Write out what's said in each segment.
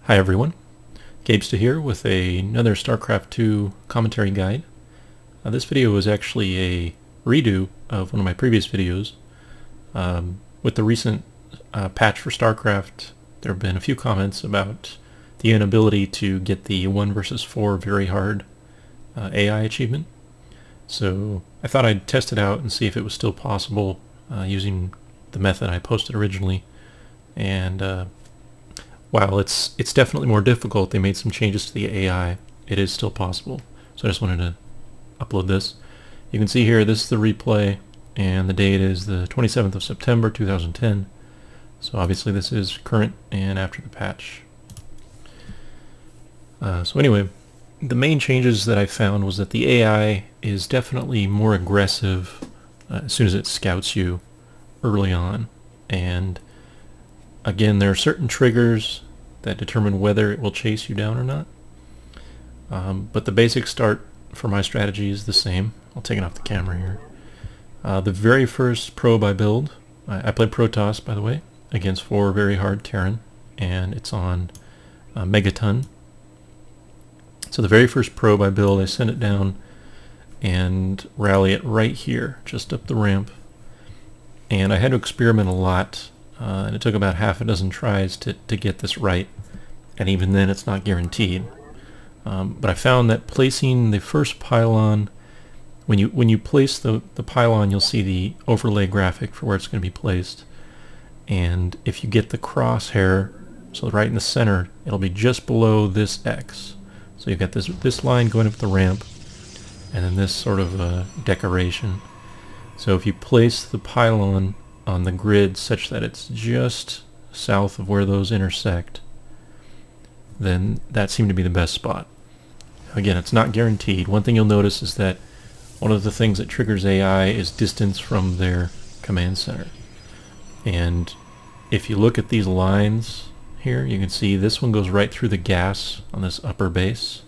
Hi everyone, Gabesta here with another Starcraft 2 commentary guide. This video was actually a redo of one of my previous videos. With the recent patch for Starcraft, there have been a few comments about the inability to get the 1 versus 4 very hard AI achievement. So I thought I'd test it out and see if it was still possible using the method I posted originally. And while it's definitely more difficult, they made some changes to the AI. It is still possible. So I just wanted to upload this. You can see here, this is the replay, and the date is the 27th of September 2010. So obviously this is current and after the patch. So anyway, the main changes that I found was that the AI is definitely more aggressive as soon as it scouts you early on. And again, there are certain triggers that determine whether it will chase you down or not. But the basic start for my strategy is the same. I'll take it off the camera here. The very first probe I build, I played Protoss, by the way, against 4 very hard Terran, and it's on Megaton. So the very first probe I build, I send it down and rally it right here, just up the ramp. And I had to experiment a lot. And it took about half a dozen tries to get this right, and even then it's not guaranteed. But I found that placing the first pylon, when you place the pylon, you'll see the overlay graphic for where it's going to be placed. And if you get the crosshair, so right in the center, it'll be just below this X. So you've got this line going up the ramp, and then this sort of decoration. So if you place the pylon on the grid such that it's just south of where those intersect, then that seemed to be the best spot. Again, it's not guaranteed. One thing you'll notice is that one of the things that triggers AI is distance from their command center. And if you look at these lines here, you can see this one goes right through the gas on this upper base.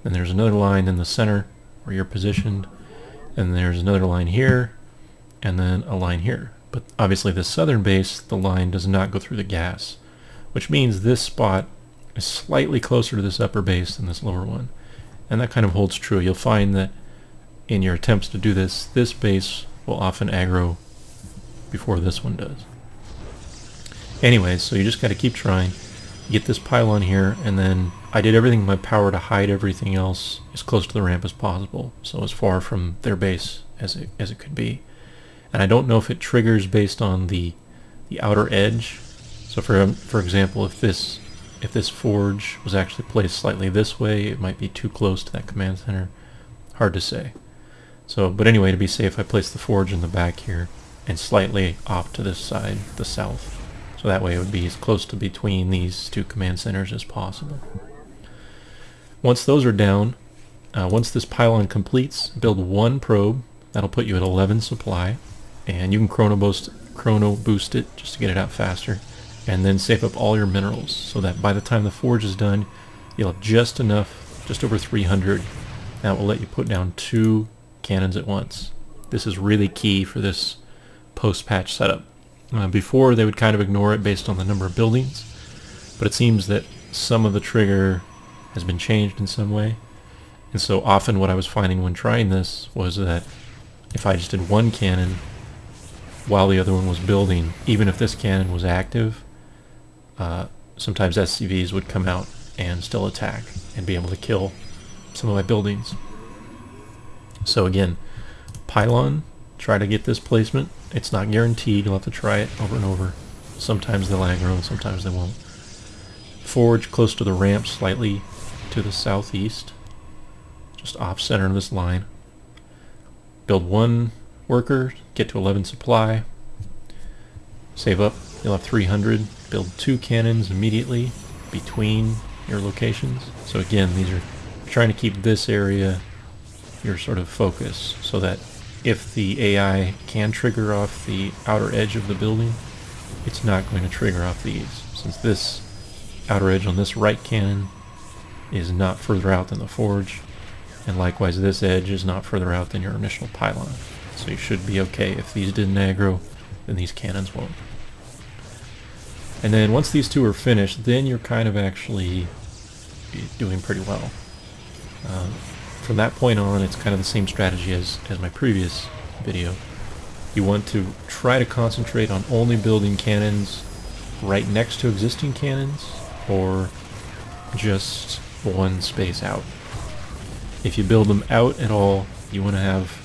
Then there's another line in the center where you're positioned, and there's another line here, and then a line here. But obviously the southern base, the line does not go through the gas, which means this spot is slightly closer to this upper base than this lower one. And that kind of holds true. You'll find that in your attempts to do this, this base will often aggro before this one does. Anyways, so you just got to keep trying. Get this pylon here, and then I did everything in my power to hide everything else as close to the ramp as possible, so as far from their base as it could be. And I don't know if it triggers based on the outer edge. So for example, if this forge was actually placed slightly this way, it might be too close to that command center. Hard to say. So, but anyway, to be safe, I placed the forge in the back here and slightly off to this side, the south. So that way it would be as close to between these two command centers as possible. Once those are down, once this pylon completes, build 1 probe. That'll put you at 11 supply. And you can chrono boost it just to get it out faster, and then save up all your minerals so that by the time the forge is done, you'll have just enough, just over 300. That will let you put down 2 cannons at once. This is really key for this post-patch setup. Before, they would kind of ignore it based on the number of buildings, but it seems that some of the trigger has been changed in some way. And so often what I was finding when trying this was that if I just did 1 cannon while the other one was building, even if this cannon was active, sometimes SCVs would come out and still attack and be able to kill some of my buildings. So again, pylon, try to get this placement. It's not guaranteed. You'll have to try it over and over. Sometimes they'll aggro and sometimes they won't. Forge close to the ramp, slightly to the southeast, just off center of this line. Build 1 worker, get to 11 supply, save up, you'll have 300, build 2 cannons immediately between your locations. So again, these are trying to keep this area your sort of focus, so that if the AI can trigger off the outer edge of the building, it's not going to trigger off these, since this outer edge on this right cannon is not further out than the forge, and likewise this edge is not further out than your initial pylon. So you should be okay. If these didn't aggro, then these cannons won't. And then once these two are finished, then you're kind of actually doing pretty well. From that point on, it's kind of the same strategy as my previous video. You want to try to concentrate on only building cannons right next to existing cannons, or just one space out. If you build them out at all, you want to have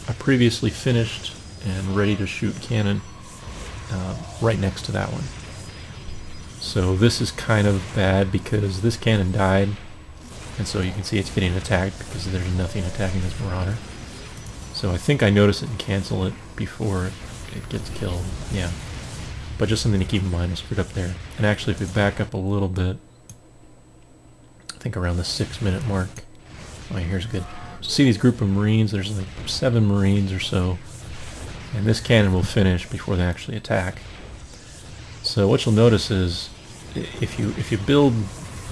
a previously finished and ready to shoot cannon right next to that one. So this is kind of bad because this cannon died, and so you can see it's getting attacked because there's nothing attacking this Marauder. So I think I notice it and cancel it before it gets killed. Yeah. But just something to keep in mind, I screwed up there. And actually, if we back up a little bit, I think around the 6-minute mark. Oh, here's good. So see these group of Marines? There's like 7 Marines or so. And this cannon will finish before they actually attack. So what you'll notice is, if you build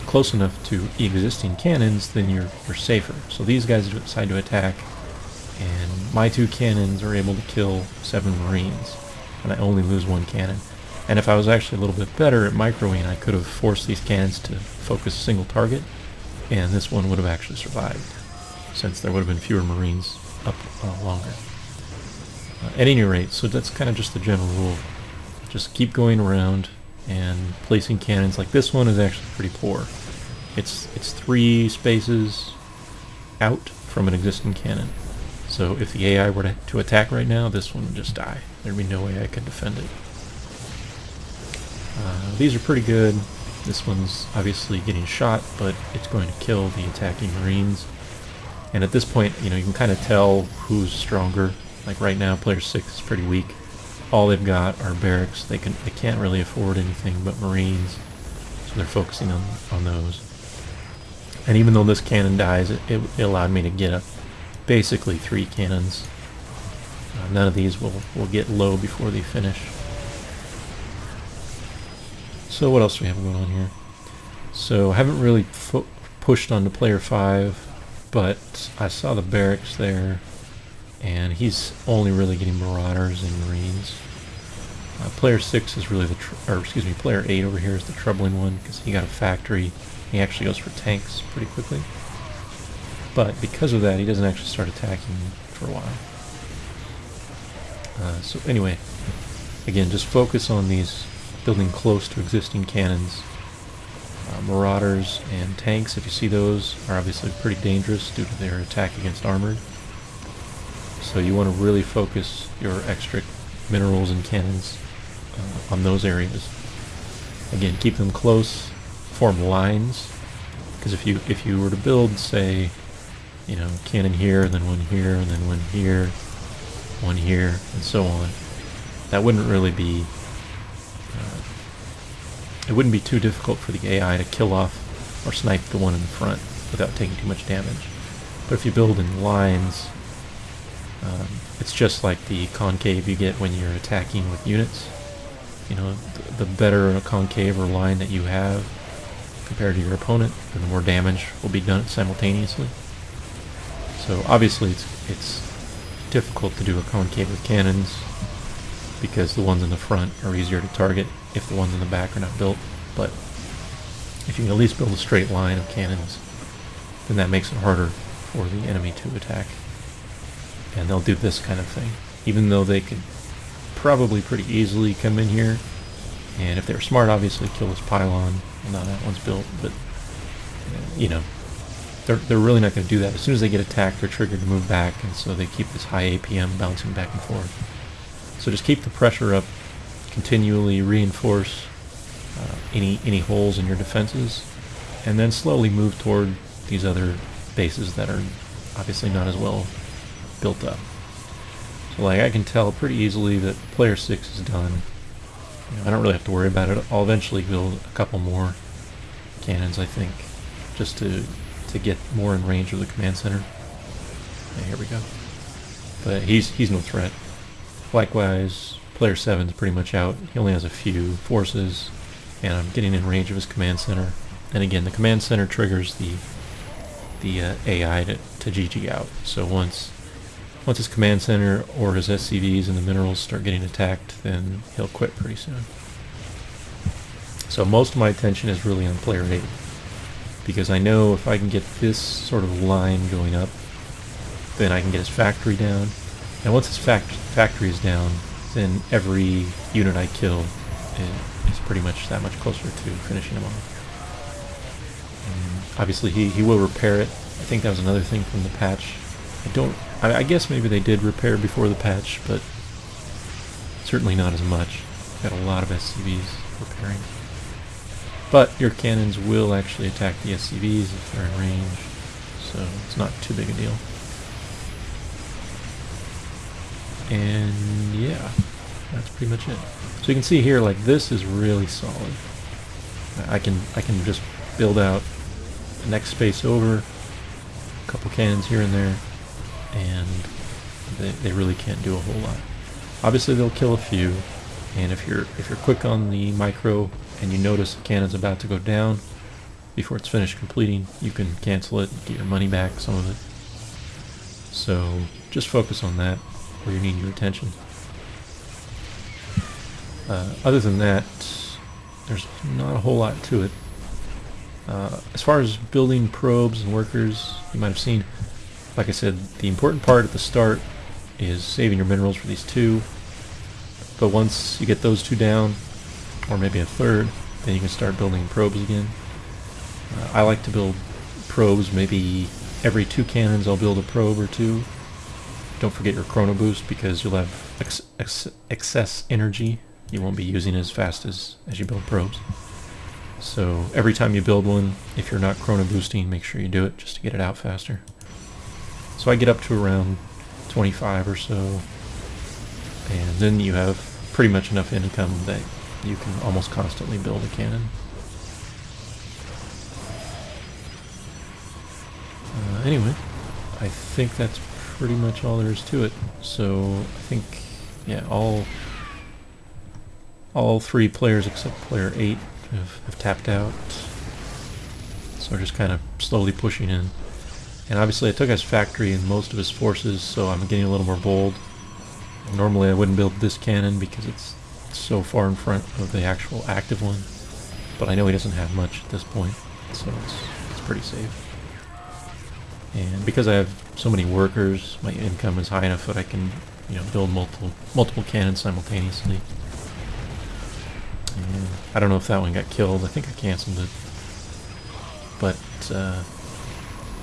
close enough to existing cannons, then you're safer. So these guys decide to attack, and my 2 cannons are able to kill 7 Marines, and I only lose 1 cannon. And if I was actually a little bit better at microing, I could have forced these cannons to focus a single target, and this one would have actually survived, since there would have been fewer Marines up longer. At any rate, so that's kind of just the general rule. Just keep going around and placing cannons. Like this one is actually pretty poor. It's 3 spaces out from an existing cannon. So if the AI were to attack right now, this one would just die. There'd be no way I could defend it. These are pretty good. This one's obviously getting shot, but it's going to kill the attacking Marines. And at this point, you know, you can kind of tell who's stronger. Like right now, player 6 is pretty weak. All they've got are barracks. They can't really afford anything but Marines, so they're focusing on those. And even though this cannon dies, it allowed me to get up basically 3 cannons. None of these will get low before they finish. So what else do we have going on here? So I haven't really pushed onto player 5, but I saw the barracks there, and he's only really getting Marauders and Marines. Player 6 is really player 8 over here is the troubling one, because he got a factory. He actually goes for tanks pretty quickly. But because of that, he doesn't actually start attacking for a while. So anyway, again, just focus on these building close to existing cannons. Marauders and tanks, if you see those, are obviously pretty dangerous due to their attack against armored. So you want to really focus your extra minerals and cannons on those areas. Again, keep them close, form lines, because if you were to build, say, you know, cannon here, and then one here, and then one here, and so on, that wouldn't really be it wouldn't be too difficult for the AI to kill off or snipe the one in the front without taking too much damage. But if you build in lines, it's just like the concave you get when you're attacking with units. You know, the better a concave or line that you have compared to your opponent, then the more damage will be done simultaneously. So obviously it's difficult to do a concave with cannons, because the ones in the front are easier to target if the ones in the back are not built. But if you can at least build a straight line of cannons, then that makes it harder for the enemy to attack. And they'll do this kind of thing, even though they could probably pretty easily come in here, and if they were smart, obviously kill this pylon. Well, now that one's built, but you know, they're really not going to do that. As soon as they get attacked, they're triggered to move back, and so they keep this high APM bouncing back and forth. So just keep the pressure up, continually reinforce any holes in your defenses, and then slowly move toward these other bases that are obviously not as well built up. So like I can tell pretty easily that player 6 is done. You know, I don't really have to worry about it. I'll eventually build a couple more cannons, I think, just to get more in range of the command center. Yeah, here we go. But he's no threat. Likewise, player 7 is pretty much out. He only has a few forces, and I'm getting in range of his command center. And again, the command center triggers the AI to GG out. So once his command center or his SCVs and the minerals start getting attacked, then he'll quit pretty soon. So most of my attention is really on player 8, because I know if I can get this sort of line going up, then I can get his factory down. And once his factory is down, then every unit I kill is pretty much that much closer to finishing him off. And obviously he will repair it. I think that was another thing from the patch. I guess maybe they did repair before the patch, but certainly not as much. Got a lot of SCVs repairing. But your cannons will actually attack the SCVs if they're in range, so it's not too big a deal. And yeah, that's pretty much it. So you can see here, like, this is really solid. I can just build out the next space over, a couple cannons here and there, and they really can't do a whole lot. Obviously they'll kill a few, and if you're quick on the micro and you notice the cannon's about to go down before it's finished completing, you can cancel it and get your money back, some of it. So just focus on that where you need your attention. Other than that, there's not a whole lot to it. As far as building probes and workers, you might have seen, like I said, the important part at the start is saving your minerals for these two. But once you get those two down, or maybe a third, then you can start building probes again. I like to build probes maybe every 2 cannons. I'll build a probe or 2. Don't forget your chrono boost, because you'll have excess energy. You won't be using as fast as you build probes. So every time you build one, if you're not chrono boosting, make sure you do it just to get it out faster. So I get up to around 25 or so, and then you have pretty much enough income that you can almost constantly build a cannon. Anyway, I think that's pretty much all there is to it. So I think, yeah, all 3 players except player 8 have tapped out. So we're just kind of slowly pushing in. And obviously I took his factory and most of his forces, so I'm getting a little more bold. Normally I wouldn't build this cannon because it's so far in front of the actual active one. But I know he doesn't have much at this point, so it's pretty safe. And because I have so many workers, my income is high enough that I can, build multiple cannons simultaneously. And I don't know if that one got killed. I think I canceled it. But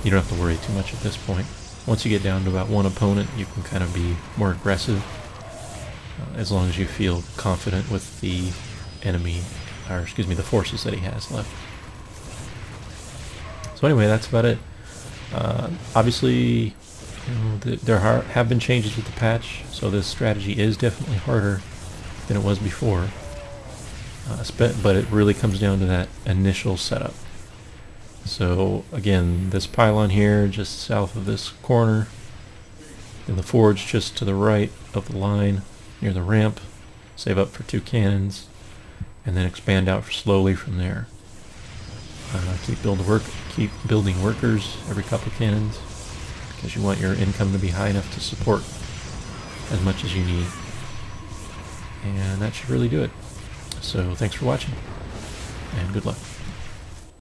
you don't have to worry too much at this point. Once you get down to about 1 opponent, you can kind of be more aggressive, as long as you feel confident with the enemy, or excuse me, the forces that he has left. So anyway, that's about it. Obviously, there have been changes with the patch, so this strategy is definitely harder than it was before. But it really comes down to that initial setup. So again, this pylon here just south of this corner, and the forge just to the right of the line near the ramp. Save up for 2 cannons, and then expand out slowly from there. Keep building workers every couple of cannons, because you want your income to be high enough to support as much as you need. And that should really do it. So thanks for watching, and good luck.